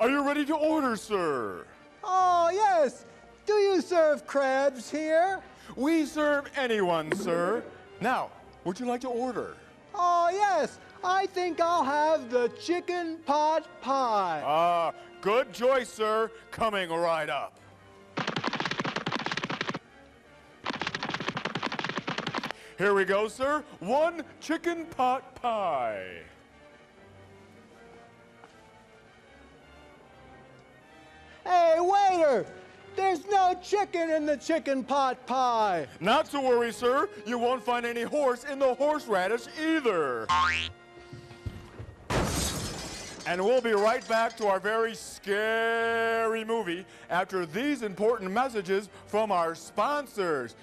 Are you ready to order, sir? Oh, yes. Do you serve crabs here? We serve anyone, sir. Now, would you like to order? Oh, yes. I think I'll have the chicken pot pie. Ah, good choice, sir. Coming right up. Here we go, sir. 1 chicken pot pie. Hey, waiter! There's no chicken in the chicken pot pie. Not to worry, sir. You won't find any horse in the horseradish either. And we'll be right back to our very scary movie after these important messages from our sponsors.